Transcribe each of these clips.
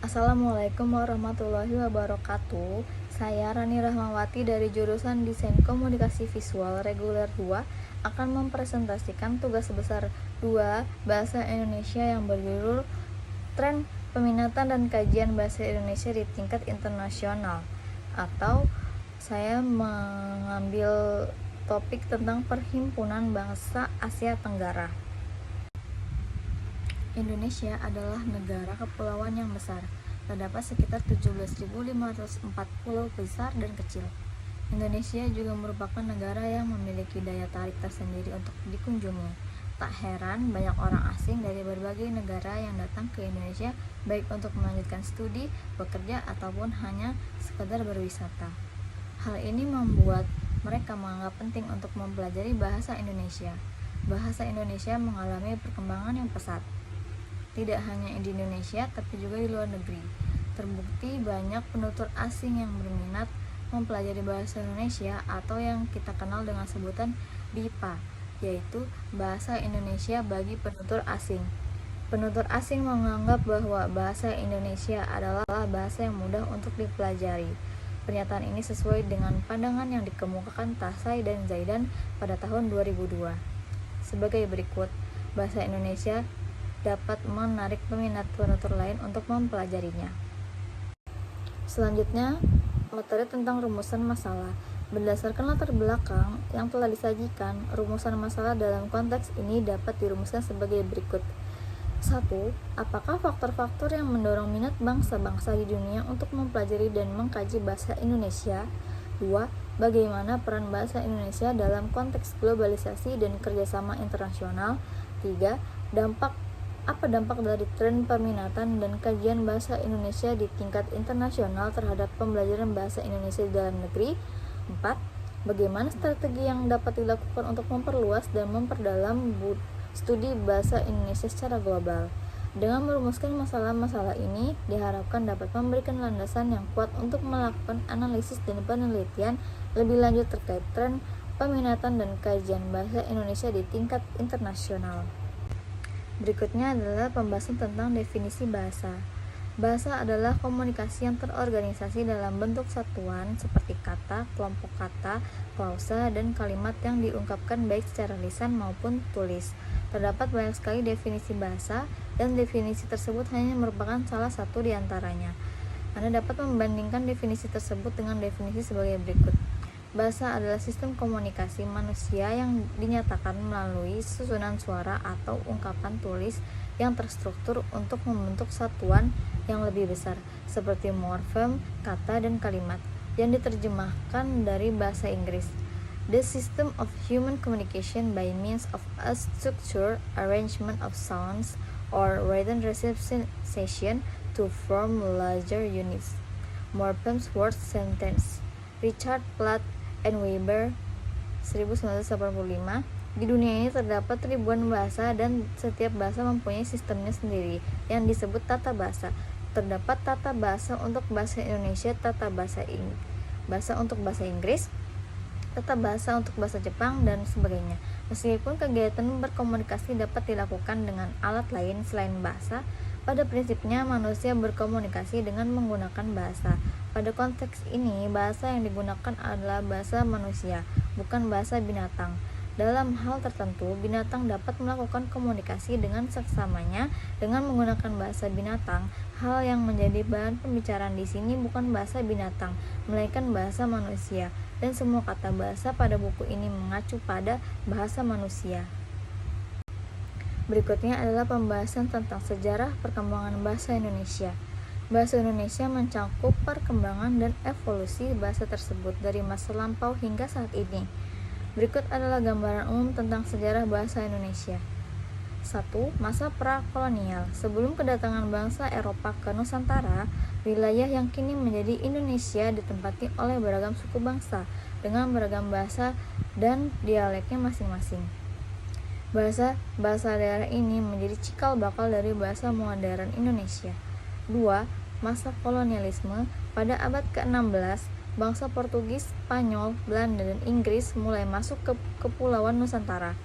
Assalamualaikum warahmatullahi wabarakatuh. Saya Rani Rahmawati dari jurusan Desain Komunikasi Visual Reguler 2 akan mempresentasikan tugas besar 2 Bahasa Indonesia yang berjudul Tren Peminatan dan Kajian Bahasa Indonesia di Tingkat Internasional, atau saya mengambil topik tentang Perhimpunan Bangsa Asia Tenggara. Indonesia adalah negara kepulauan yang besar. Terdapat sekitar 17.504 pulau besar dan kecil. Indonesia juga merupakan negara yang memiliki daya tarik tersendiri untuk dikunjungi. Tak heran banyak orang asing dari berbagai negara yang datang ke Indonesia baik untuk melanjutkan studi, bekerja, ataupun hanya sekedar berwisata. Hal ini membuat mereka menganggap penting untuk mempelajari bahasa Indonesia. Bahasa Indonesia mengalami perkembangan yang pesat. Tidak hanya di Indonesia, tapi juga di luar negeri. Terbukti banyak penutur asing yang berminat mempelajari bahasa Indonesia atau yang kita kenal dengan sebutan BIPA, yaitu Bahasa Indonesia bagi Penutur Asing. Penutur asing menganggap bahwa bahasa Indonesia adalah bahasa yang mudah untuk dipelajari. Pernyataan ini sesuai dengan pandangan yang dikemukakan Tasai dan Zaidan pada tahun 2002. Sebagai berikut, bahasa Indonesia dapat menarik peminat penutur lain untuk mempelajarinya. Selanjutnya, materi tentang rumusan masalah. Berdasarkan latar belakang yang telah disajikan, rumusan masalah dalam konteks ini dapat dirumuskan sebagai berikut. 1. Apakah faktor-faktor yang mendorong minat bangsa-bangsa di dunia untuk mempelajari dan mengkaji bahasa Indonesia? 2. Bagaimana peran bahasa Indonesia dalam konteks globalisasi dan kerjasama internasional? 3. Apa dampak dari tren peminatan dan kajian bahasa Indonesia di tingkat internasional terhadap pembelajaran bahasa Indonesia di dalam negeri? 4. Bagaimana strategi yang dapat dilakukan untuk memperluas dan memperdalam studi bahasa Indonesia secara global? Dengan merumuskan masalah-masalah ini, diharapkan dapat memberikan landasan yang kuat untuk melakukan analisis dan penelitian lebih lanjut terkait tren peminatan dan kajian bahasa Indonesia di tingkat internasional. Berikutnya adalah pembahasan tentang definisi bahasa. Bahasa adalah komunikasi yang terorganisasi dalam bentuk satuan seperti kata, kelompok kata, klausa, dan kalimat yang diungkapkan baik secara lisan maupun tulis. Terdapat banyak sekali definisi bahasa, dan definisi tersebut hanya merupakan salah satu di antaranya. Anda dapat membandingkan definisi tersebut dengan definisi sebagai berikut. Bahasa adalah sistem komunikasi manusia yang dinyatakan melalui susunan suara atau ungkapan tulis yang terstruktur untuk membentuk satuan yang lebih besar, seperti morfem, kata, dan kalimat, yang diterjemahkan dari bahasa Inggris. The system of human communication by means of a structured arrangement of sounds or written representation to form larger units. Morphemes, word, sentence. Richard Platt and Weber 1985. Di dunia ini terdapat ribuan bahasa dan setiap bahasa mempunyai sistemnya sendiri yang disebut tata bahasa. Terdapat tata bahasa untuk bahasa Indonesia, tata bahasa untuk bahasa Inggris, tata bahasa untuk bahasa Jepang, dan sebagainya. Meskipun kegiatan berkomunikasi dapat dilakukan dengan alat lain selain bahasa, pada prinsipnya manusia berkomunikasi dengan menggunakan bahasa. Pada konteks ini, bahasa yang digunakan adalah bahasa manusia, bukan bahasa binatang. Dalam hal tertentu, binatang dapat melakukan komunikasi dengan seksamanya dengan menggunakan bahasa binatang. Hal yang menjadi bahan pembicaraan di sini bukan bahasa binatang, melainkan bahasa manusia. Dan semua kata bahasa pada buku ini mengacu pada bahasa manusia. Berikutnya adalah pembahasan tentang sejarah perkembangan bahasa Indonesia. Bahasa Indonesia mencakup perkembangan dan evolusi bahasa tersebut dari masa lampau hingga saat ini. Berikut adalah gambaran umum tentang sejarah bahasa Indonesia. 1. Masa prakolonial. Sebelum kedatangan bangsa Eropa ke Nusantara, wilayah yang kini menjadi Indonesia ditempati oleh beragam suku bangsa dengan beragam bahasa dan dialeknya masing-masing. Bahasa daerah ini menjadi cikal bakal dari bahasa modern Indonesia. 2. Masa kolonialisme. Pada abad ke-16, bangsa Portugis, Spanyol, Belanda, dan Inggris mulai masuk ke Kepulauan Nusantara.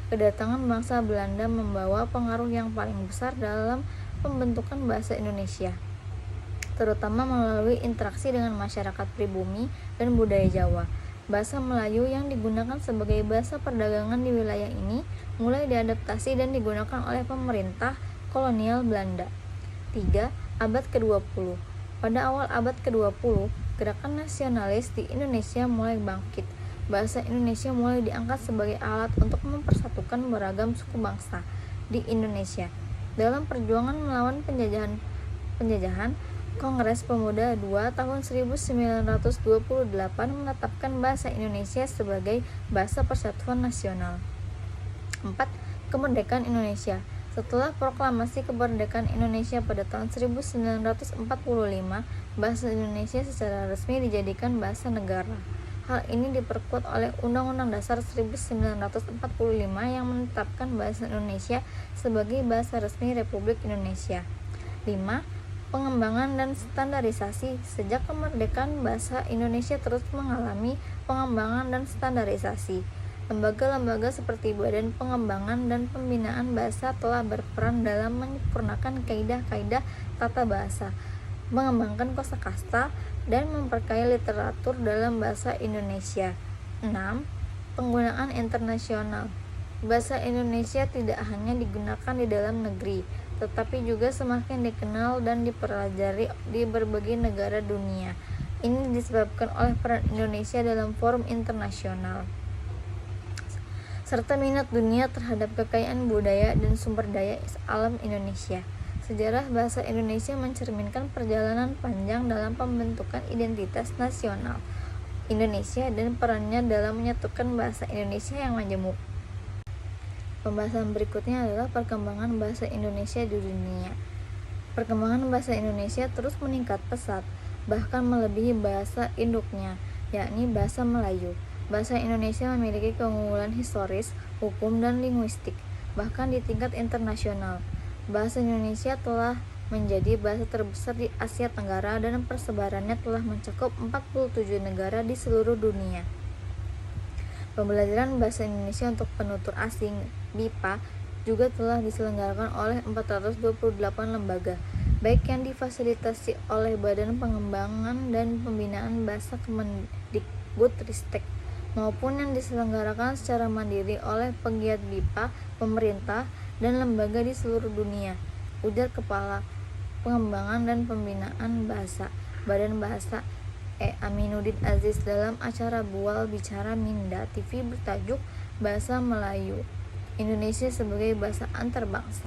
Kedatangan bangsa Belanda membawa pengaruh yang paling besar dalam pembentukan bahasa Indonesia. terutama melalui interaksi dengan masyarakat pribumi dan budaya Jawa. Bahasa Melayu yang digunakan sebagai bahasa perdagangan di wilayah ini mulai diadaptasi dan digunakan oleh pemerintah kolonial Belanda. 3. Abad ke-20. Pada awal abad ke-20, gerakan nasionalis di Indonesia mulai bangkit. Bahasa Indonesia mulai diangkat sebagai alat untuk mempersatukan beragam suku bangsa di Indonesia. Dalam perjuangan melawan penjajahan, Kongres Pemuda II tahun 1928 menetapkan bahasa Indonesia sebagai bahasa persatuan nasional. 4. Kemerdekaan Indonesia. Setelah proklamasi kemerdekaan Indonesia pada tahun 1945, bahasa Indonesia secara resmi dijadikan bahasa negara. Hal ini diperkuat oleh Undang-Undang Dasar 1945 yang menetapkan bahasa Indonesia sebagai bahasa resmi Republik Indonesia. 5. Pengembangan dan standarisasi. Sejak kemerdekaan, bahasa Indonesia terus mengalami pengembangan dan standarisasi. Lembaga-lembaga seperti Badan Pengembangan dan Pembinaan Bahasa telah berperan dalam menyempurnakan kaidah-kaidah tata bahasa, mengembangkan kosakata, dan memperkaya literatur dalam bahasa Indonesia. 6. Penggunaan internasional. Bahasa Indonesia tidak hanya digunakan di dalam negeri, tetapi juga semakin dikenal dan dipelajari di berbagai negara dunia. Ini disebabkan oleh peran Indonesia dalam forum internasional, serta minat dunia terhadap kekayaan budaya dan sumber daya alam Indonesia. Sejarah bahasa Indonesia mencerminkan perjalanan panjang dalam pembentukan identitas nasional Indonesia dan perannya dalam menyatukan bahasa Indonesia yang majemuk. Pembahasan berikutnya adalah perkembangan bahasa Indonesia di dunia. Perkembangan bahasa Indonesia terus meningkat pesat, bahkan melebihi bahasa induknya, yakni bahasa Melayu. Bahasa Indonesia memiliki keunggulan historis, hukum, dan linguistik, bahkan di tingkat internasional. Bahasa Indonesia telah menjadi bahasa terbesar di Asia Tenggara dan persebarannya telah mencakup 47 negara di seluruh dunia. Pembelajaran bahasa Indonesia untuk penutur asing (BIPA) juga telah diselenggarakan oleh 428 lembaga, baik yang difasilitasi oleh Badan Pengembangan dan Pembinaan Bahasa Kemendikbudristek maupun yang diselenggarakan secara mandiri oleh pegiat BIPA, pemerintah, dan lembaga di seluruh dunia, ujar Kepala Pengembangan dan Pembinaan Bahasa, Badan Bahasa Aminuddin Aziz dalam acara Bual Bicara Minda TV bertajuk Bahasa Melayu Indonesia sebagai Bahasa Antarbangsa.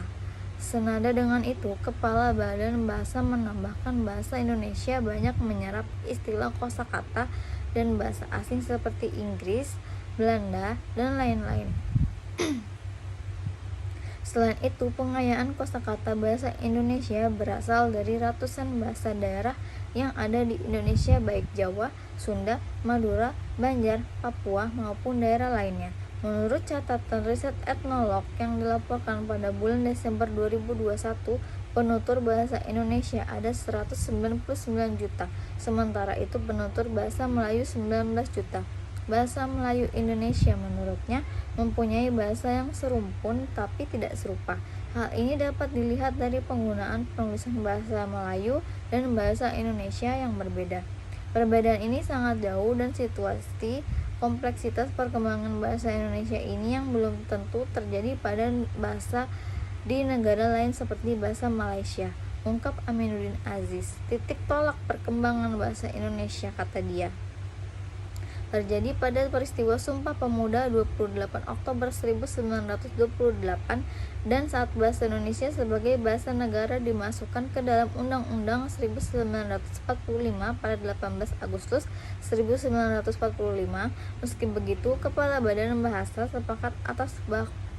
Senada dengan itu, Kepala Badan Bahasa menambahkan bahasa Indonesia banyak menyerap istilah kosakata dan bahasa asing seperti Inggris, Belanda, dan lain-lain. Selain itu, pengayaan kosakata bahasa Indonesia berasal dari ratusan bahasa daerah yang ada di Indonesia, baik Jawa, Sunda, Madura, Banjar, Papua, maupun daerah lainnya. Menurut catatan riset etnolog yang dilaporkan pada bulan Desember 2021, penutur bahasa Indonesia ada 199 juta, sementara itu penutur bahasa Melayu 19 juta. Bahasa Melayu Indonesia menurutnya mempunyai bahasa yang serumpun tapi tidak serupa. Hal ini dapat dilihat dari penggunaan penulisan bahasa Melayu dan bahasa Indonesia yang berbeda. Perbedaan ini sangat jauh dan situasi kompleksitas perkembangan bahasa Indonesia ini yang belum tentu terjadi pada bahasa di negara lain seperti bahasa Malaysia, ungkap Aminuddin Aziz. Titik tolak perkembangan bahasa Indonesia, kata dia, terjadi pada peristiwa Sumpah Pemuda 28 Oktober 1928 dan saat bahasa Indonesia sebagai bahasa negara dimasukkan ke dalam Undang-Undang 1945 pada 18 Agustus 1945. Meski begitu, Kepala Badan Bahasa sepakat atas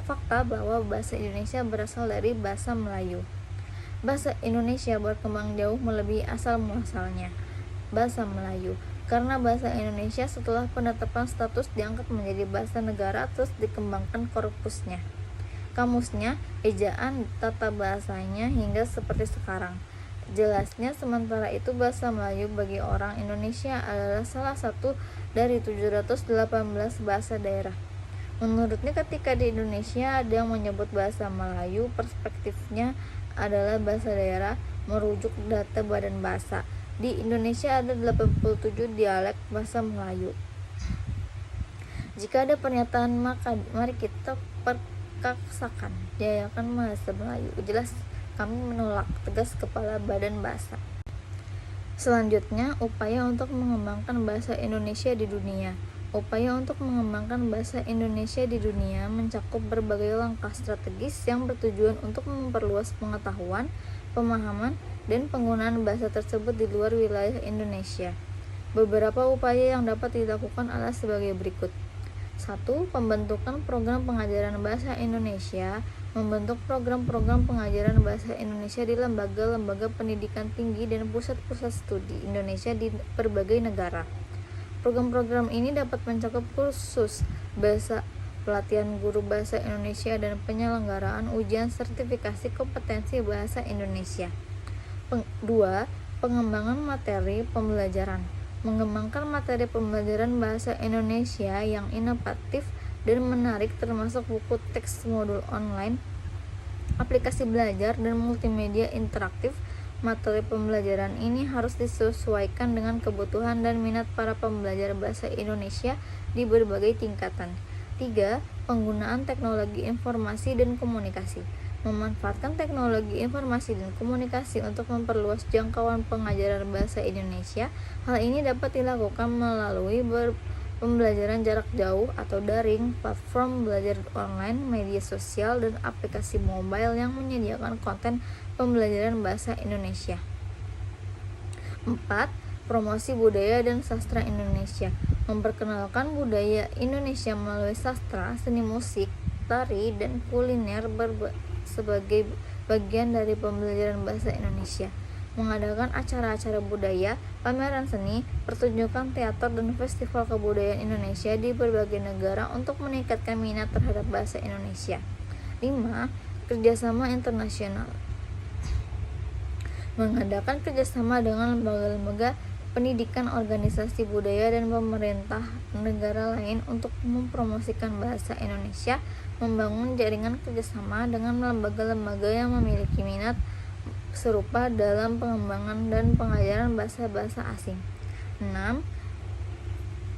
fakta bahwa bahasa Indonesia berasal dari bahasa Melayu. Bahasa Indonesia berkembang jauh melebihi asal-muasalnya, bahasa Melayu. Karena bahasa Indonesia setelah penetapan status diangkat menjadi bahasa negara, terus dikembangkan korpusnya, kamusnya, ejaan, tata bahasanya hingga seperti sekarang. Jelasnya, sementara itu bahasa Melayu bagi orang Indonesia adalah salah satu dari 718 bahasa daerah. Menurutnya, ketika di Indonesia ada yang menyebut bahasa Melayu, perspektifnya adalah bahasa daerah, merujuk data Badan Bahasa. Di Indonesia ada 87 dialek bahasa Melayu. Jika ada pernyataan, maka mari kita perkaksakan jayakan bahasa Melayu. Jelas kami menolak tegas kepala Badan Bahasa. Selanjutnya, upaya untuk mengembangkan bahasa Indonesia di dunia. Upaya untuk mengembangkan bahasa Indonesia di dunia mencakup berbagai langkah strategis yang bertujuan untuk memperluas pengetahuan, pemahaman, dan penggunaan bahasa tersebut di luar wilayah Indonesia. Beberapa upaya yang dapat dilakukan adalah sebagai berikut. 1. Pembentukan program pengajaran bahasa Indonesia. Membentuk program-program pengajaran bahasa Indonesia di lembaga-lembaga pendidikan tinggi dan pusat-pusat studi Indonesia di berbagai negara. Program-program ini dapat mencakup kursus bahasa, pelatihan guru bahasa Indonesia, dan penyelenggaraan ujian sertifikasi kompetensi bahasa Indonesia. 2. Pengembangan materi pembelajaran. Mengembangkan materi pembelajaran bahasa Indonesia yang inovatif dan menarik termasuk buku teks, modul online, aplikasi belajar, dan multimedia interaktif. Materi pembelajaran ini harus disesuaikan dengan kebutuhan dan minat para pembelajar bahasa Indonesia di berbagai tingkatan. 3. Penggunaan teknologi informasi dan komunikasi. Memanfaatkan teknologi informasi dan komunikasi untuk memperluas jangkauan pengajaran bahasa Indonesia. Hal ini dapat dilakukan melalui pembelajaran jarak jauh atau daring, platform belajar online, media sosial, dan aplikasi mobile yang menyediakan konten pembelajaran bahasa Indonesia. 4. Promosi budaya dan sastra Indonesia. Memperkenalkan budaya Indonesia melalui sastra, seni musik, tari, dan kuliner sebagai bagian dari pembelajaran bahasa Indonesia. Mengadakan acara-acara budaya, pameran seni, pertunjukan teater, dan festival kebudayaan Indonesia di berbagai negara untuk meningkatkan minat terhadap bahasa Indonesia. 5. Kerjasama internasional. Mengadakan kerjasama dengan lembaga-lembaga pendidikan, organisasi budaya, dan pemerintah negara lain untuk mempromosikan bahasa Indonesia, membangun jaringan kerjasama dengan lembaga-lembaga yang memiliki minat serupa dalam pengembangan dan pengajaran bahasa-bahasa asing. 6.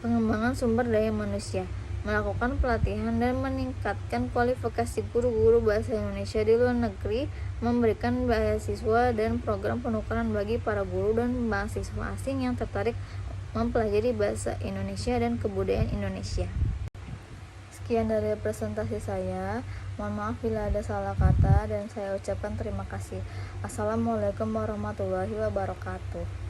Pengembangan sumber daya manusia. Melakukan pelatihan dan meningkatkan kualifikasi guru-guru bahasa Indonesia di luar negeri, memberikan beasiswa dan program penukaran bagi para guru dan mahasiswa asing yang tertarik mempelajari bahasa Indonesia dan kebudayaan Indonesia. Sekian dari presentasi saya. Mohon maaf bila ada salah kata dan saya ucapkan terima kasih. Assalamualaikum warahmatullahi wabarakatuh.